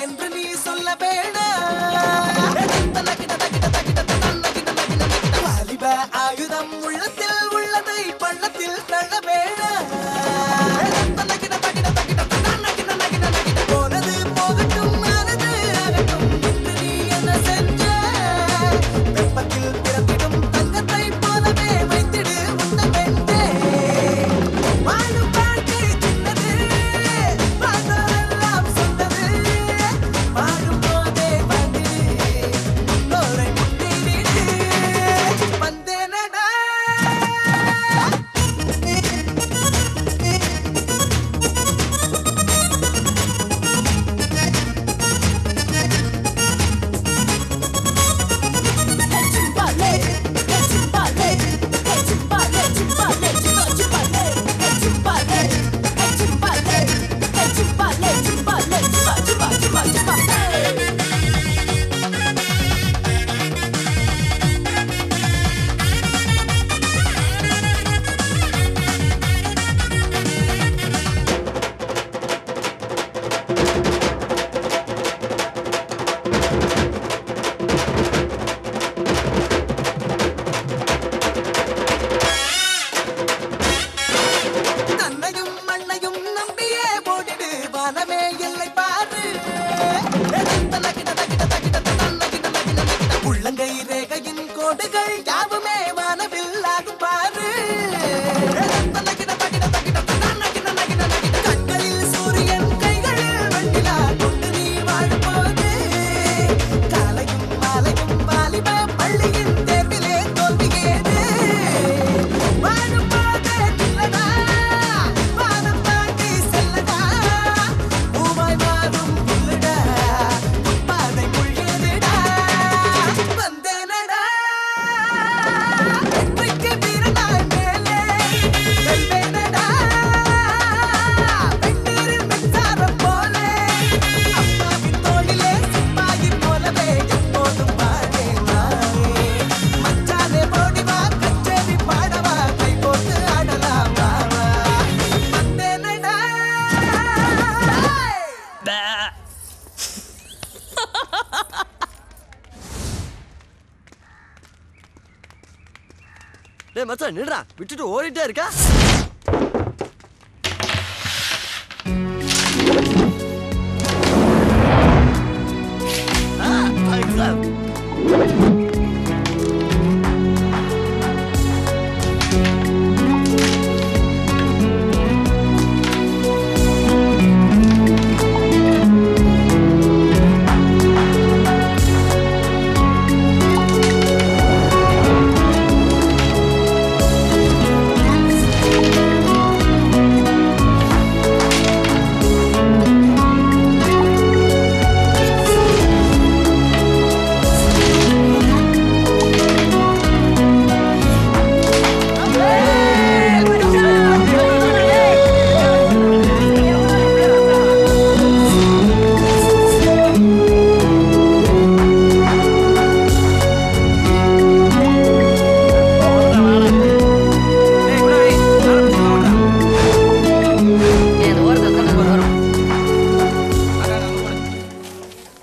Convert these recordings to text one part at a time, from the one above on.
என்று நீ சொல்ல வேணாம். வாலிப ஆயுதம் உள்ளத்தில் உள்ளதை பள்ளத்தில் தள்ள வேணாம். போனது போகட்டும், ஆனது ஆகட்டும் என்று நீ என்ன செஞ்ச? வெப்பத்தில் பிறப்பிடும் தங்கத்தை போலவே வைத்திடு உன்னை வென்றே. வாழும் வாழ்க்கை சின்னது, வாழ்ந்தோரெல்லாம் சொன்னது. வாழும் போதே வாழ்ந்திடு, முன்னோரை முன்னிடு. வந்தேனடா தன்னையும் மண்ணையும் நம்பியே ஓடிடு, வானமே எல்லை பாரு. உள்ளங்கை ரேகையின் கோடுகள் யாவுமே வானவில் ஆகும் பாரு. கண்களில் சூரியன், கைகளில் வெண்ணிலா கொண்டு நீ வாழும்போது காலையும் மாலையும் வாலிப பள்ளியின் தேர்விலே தோல்வியேது. வாழும் போதே நில்லடா, வானம் தாண்டி செல்லடா. பூவாய் மாறும் புல்லுடா, பாதை முழியதுடா. வந்தேனடா வெற்றிக்கு வீரனாய் மேலே வெல்வேனடா. வெந்நீரில் மின்சாரம் போலே அம்மாவின் தோளிலே சிப்பாயி போலவே எப்போதும் வாழேன் நானே. மச்சானே ஓடி வா, கச்சேரி பாடவா, கை போட்டு ஆடலாம் வா வா. வந்தேனடா டேய் மச்சான் நில்றா, விட்டுட்டு ஓடிட்டே இருக்கா?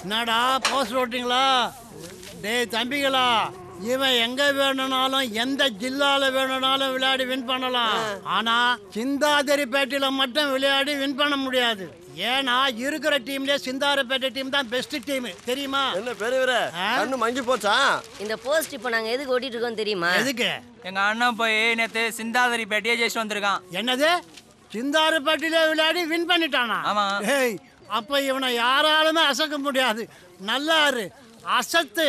என்னடா போஸ்ட் ஓட்டிங்களா? டேய் தம்பிகளா, இவன் எங்க வேணும்னாலும் எந்த ஜில்லால வேணும்னாலும் விளையாடி வின் பண்ணலாம். ஆனா சிந்தாதிரிப்பேட்டையில மட்டும் விளையாடி வின் பண்ண முடியாது. ஏன்னா இருக்கிற டீம்லயே சிந்தாரப்பேட்டை டீம் தான் பெஸ்ட் டீம், தெரியுமா? என்ன பெரியவரே, கண்ணு மங்கி போச்சா? இந்த போஸ்ட் இப்போ நாங்க எதுக்கு ஓட்டிட்டு இருக்கோம் தெரியுமா? எதுக்கு? எங்க அண்ணன் போய் நேத்து சிந்தாதிரிப்பேட்டையே ஜெயிச்சு வந்திருக்கான். என்னது? சிந்தாரப்பேட்டையில விளையாடி வின் பண்ணிட்டானா? ஆமா. ஏய், அப்ப இவனை யாராலுமே அசக்க முடியாது. நல்லாரு அசத்து.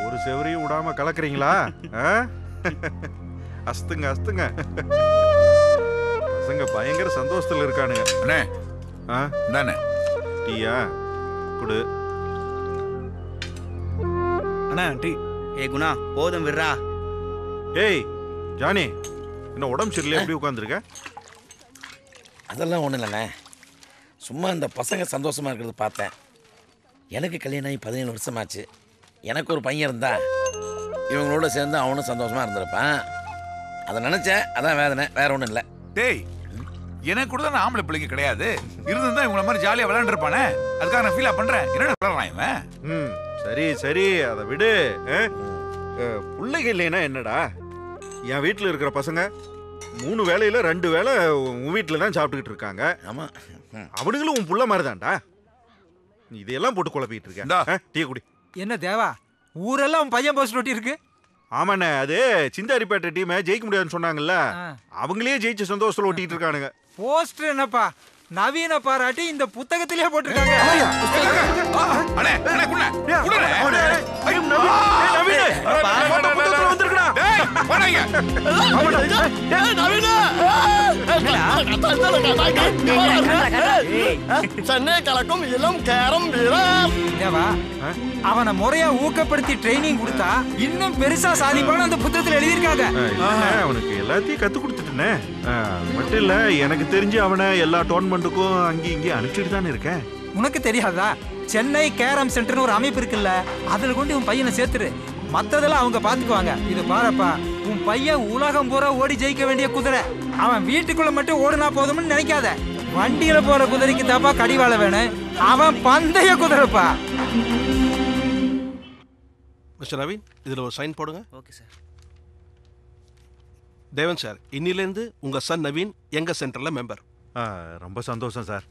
ஒரு செவரையும் விடாம கலக்குறீங்களா? அஸ்துங்க அஸ்துங்க. பசங்க பயங்கர சந்தோஷத்துல இருக்கானுங்க. அண்ணே தானே டீயா குடு. அண்ணா டீ. ஏய் குணா போதும் விடுறா. ஏய் ஜானி, என்ன உடம்பு சரியில்லை, எப்படி உட்காந்துருக்க? அதெல்லாம் ஒன்றும் இல்லைண்ணே, சும்மா இந்த பசங்க சந்தோஷமாக இருக்கிறது பார்த்தேன். எனக்கு கல்யாணம் ஆகி 17 வருஷமாச்சு. எனக்கு ஒரு பையன் இருந்தா இவங்களோட சேர்ந்து அவனும் சந்தோஷமாக இருந்திருப்பான். அதை நினச்சேன், அதான் வேதனை, வேற ஒன்றும் இல்லை. டேய் எனக்கு கூட தான் ஆம்பளை பிள்ளைங்க கிடையாது. இருந்தா இவங்கள மாதிரி ஜாலியா விளையாண்டுருப்பானே. அதுக்காக நான் ஃபீலா பண்றேன். என்னடா விளையாடலாம் இவன்? சரி சரி அதை விடு. பிள்ளைங்க இல்லைன்னா என்னடா? என் வீட்டில் இருக்கிற பசங்க 3 வேளையில 2 வேளை உன் வீட்டில் தான் சாப்பிட்டுக்கிட்டு இருக்காங்க. ஆமா, அவனுங்களும் உன் புள்ள மாதிரி தான்டா. இதையெல்லாம் போட்டு குழப்பிட்டு இருக்கேன். டீ குடி. என்ன தேவா, ஊரெல்லாம் உன் பையன் போஸ்ட் ஒட்டி இருக்கு. ஆமாண்ணே, அது சிந்தாரிப்பேட்டை டீமை ஜெயிக்க முடியாதுன்னு சொன்னாங்கல்ல, அவங்களே ஜெயிச்ச சந்தோஷத்துல ஒட்டிட்டு இருக்கானுங்க. போஸ்டர் என்னப்பா நவீன பாராட்டி இந்த புத்தகத்திலேயே போட்டிருக்காங்க. சென்னை கலக்கும் இளம் கேரம் வீரர். அவனை முறையா ஊக்கப்படுத்தி ட்ரைனிங் கொடுத்தா இன்னும் பெருசா சாதிப்பான்னு அந்த புத்தகத்துல எழுதியிருக்காங்க. அவனுக்கு எல்லாத்தையும் கத்து கொடுத்துட்டேனே. மட்டும் இல்ல, எனக்கு தெரிஞ்சு அவனை எல்லா டோர்னமெண்ட்டுக்கும் அங்கேயும் இங்கேயும் அனுப்பிச்சுட்டு தானே இருக்கேன். உனக்கு தெரியாதா? சென்னை கேரம் சென்டர்னு ஒரு அமைப்பு இருக்குல்ல, அதுல கொண்டு உன் பையனை சேர்த்துரு. மத்ததெல்லாம் அவங்க பாத்துக்குவாங்க. இது பாருப்பா, உன் பையன் உலகம் பூரா ஓடி ஜெயிக்க வேண்டிய குதிரை. அவன் வீட்டுக்குள்ள மட்டும் ஓடுனா போதும்னு நினைக்காத. வண்டியில போற குதிரைக்கு தாப்பா கடிவாள வேணும். அவன் பந்தய குதிரைப்பா. மிஸ்டர் நவீன், இதுல ஒரு சைன் போடுங்க. Okay sir. தேவன் சார், இன்னிலேருந்து உங்க சன் நவீன் எங்க சென்டர்ல மெம்பர். ரொம்ப சந்தோஷம் சார்.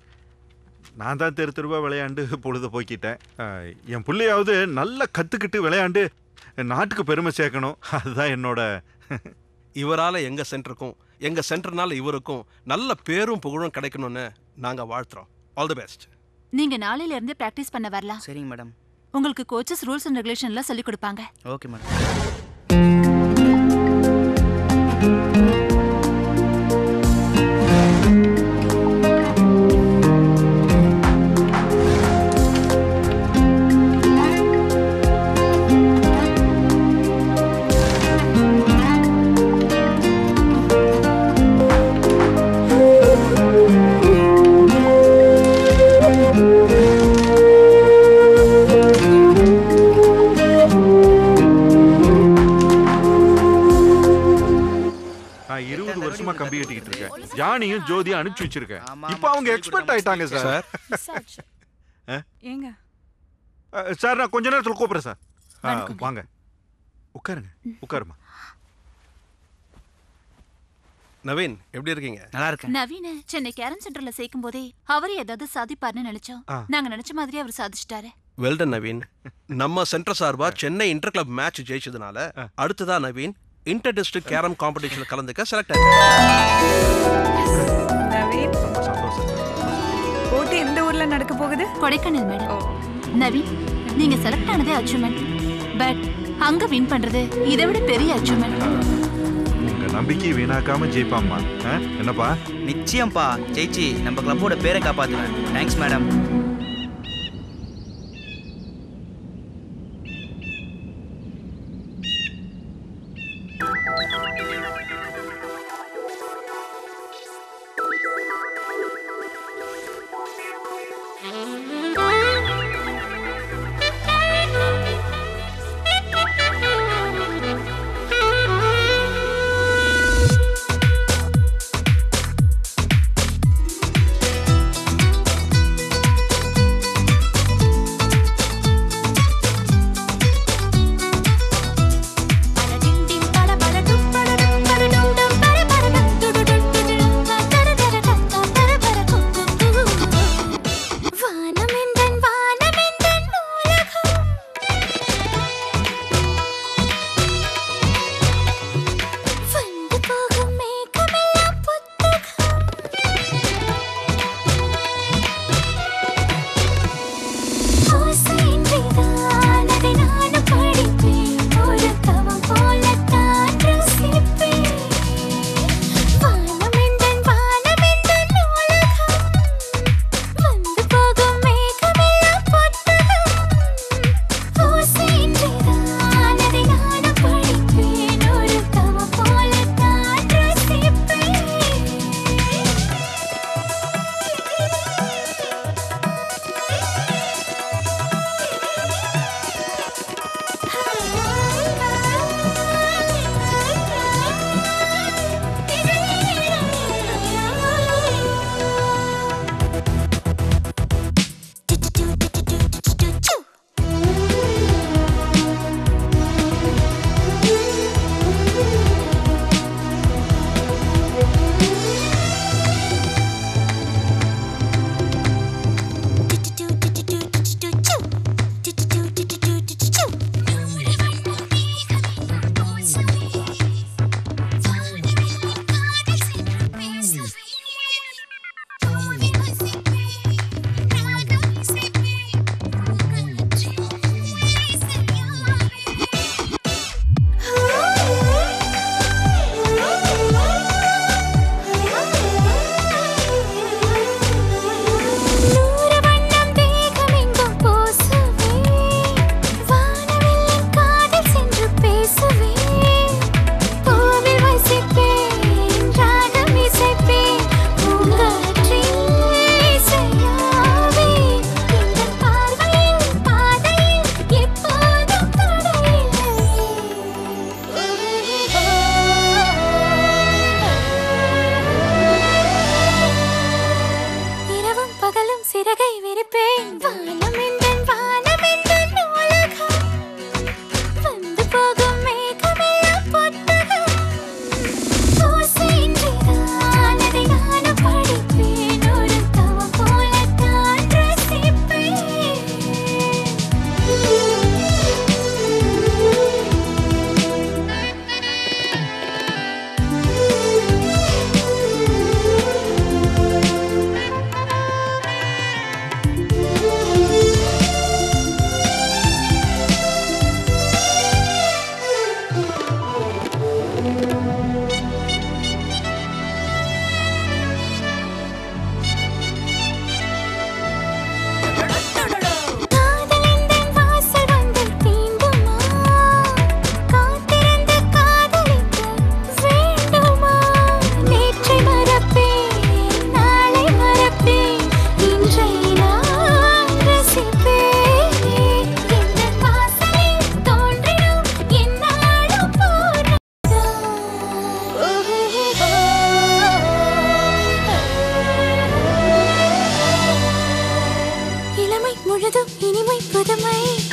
நான் தான் தெரு தெருவா விளையாண்டு பொழுது போக்கிட்டேன். என் பிள்ளையாவது நல்லா கத்துக்கிட்டு விளையாண்டு நாட்டுக்கு பெருமை சேர்க்கணும். அதுதான் என்னோட. இவரால எங்க சென்டருக்கும் எங்க சென்டர்னால இவருக்கும் நல்ல பேரும் புகழும் கிடைக்கணும்னு நாங்க வாழ்த்துறோம். All the best. நீங்க நாளையில இருந்து பிராக்டிஸ் பண்ண வரலாம். சரிங்க மேடம். உங்களுக்கு கோச்சஸ் ரூல்ஸ் அண்ட் ரெகுலேஷன்லாம் சொல்லி கொடுப்பாங்க. Okay madam. கம்பி கட்டிக்கிட்டு இருக்கேன். ஜானியும் ஜோதியும் அனுப்பிச்சு வச்சிருக்கேன். இப்போ அவங்க எக்ஸ்பர்ட் ஆயிட்டாங்க சார். ஏங்க சார், நான் கொஞ்ச நேரத்தில் கூப்பிடுறேன் சார். வாங்க உட்காருங்க. உட்காருமா. நவீன், எப்படி இருக்கீங்க? நல்லா இருக்கேன். நவீன சென்னை கேரம் சென்டர்ல சேர்க்கும் போதே அவர் ஏதாவது சாதிப்பார்னு நினைச்சோம். நாங்க நினைச்ச மாதிரியே அவர் சாதிச்சிட்டாரு. வெல்டன் நவீன். நம்ம சென்டர் சார்பா சென்னை இன்டர் கிளப் மேட்ச் ஜெயிச்சதுனால அடுத்ததா நவீன் இன்டர் டிஸ்ட்ரிக்ட் கேரம் காம்படிஷன்ல கலந்துக்க செலக்ட் நவீன், ரொம்ப சந்தோஷம். போட்டி எந்த ஊர்ல நடக்க போகுது? கொடைக்கானல் மேடம். நவீன், நீங்க செலக்ட் ஆனதே அச்சீவ்மெண்ட். பட் அங்க வின் பண்றது இதை விட பெரிய அச்சீவ்மெண்ட். உங்க நம்பிக்கை வீணாக்காம ஜெயிப்பாம்மா. என்னப்பா? நிச்சயம்ப்பா, ஜெயிச்சு நம்ம கிளப்போட பேரை காப்பாத்துவேன். Thanks madam. மை